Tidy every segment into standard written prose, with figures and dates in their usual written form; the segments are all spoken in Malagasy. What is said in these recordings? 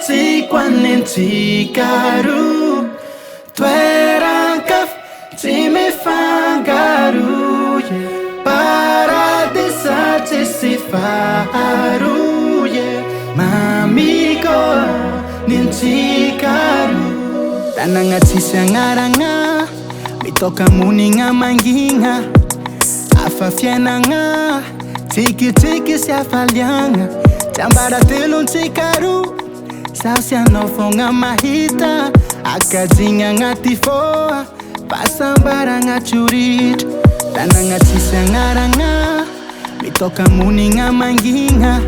mitsikwa nentsikaru toeran-kafa tsy mifangaro paradisa tsisy faharo mamiko nentsikaru tanagna tsisy agnaragna mitoka monigna mangigna afa fiainagna tsikitsiky sy afaliagna tambara telon-tsikaru sasy anao fogna mahita akajigna agnaty foa fahasambaragna tsoritra tanagna tsisy agnaragna mitoka monigna mangigna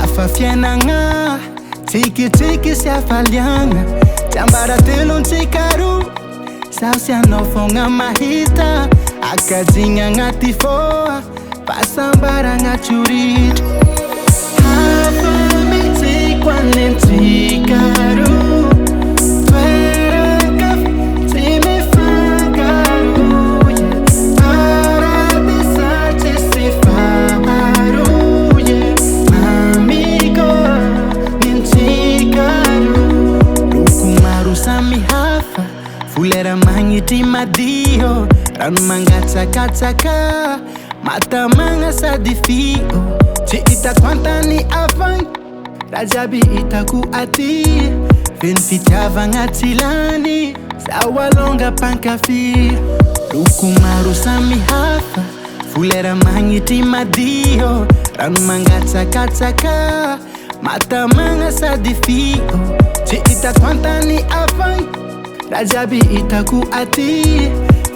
afa fiainagna tsikitsiky sy afaliagna tambara telon-tsikaru sasy anao fogna mahita akajigna agnaty foa fahasambaragna tsoritra hafa mitsikwa nentsikaru toeran-kafa tsy mifangaro paradisa tsisy faharo mamiko nentsikaru loko maro samihafa folera magnitry madio rano mangatsakatsaka matamagna sady fio tsy hitako antany afagny raha jiaby hitako aty feno fitiavagna tsy lany zaho alonga mpankafy loko maro samihafa folera magnitry madio rano mangatsakatsaka matamagna sady fio tsy hitako antany afagny raha jiaby hitako aty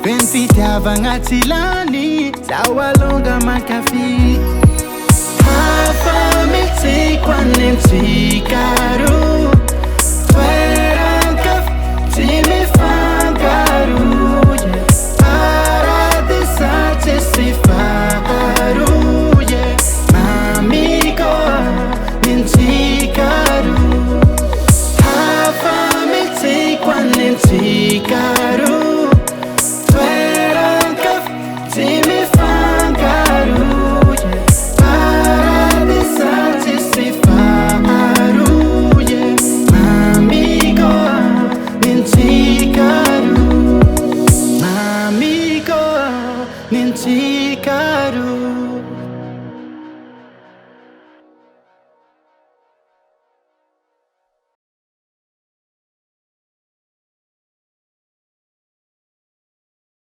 feno fitiavagna tsy lany zaho alonga mankafy hafa mitsikwa nentsikaru toeran-kafa tsy mifangaro paradisa tsisy faharo mamiko nentsikaru hafa mitsikwa nentsikaru toeran-kafa tsy mifangaro paradisa tsisy faharo mamiko nentsikaru mamiko nentsikaru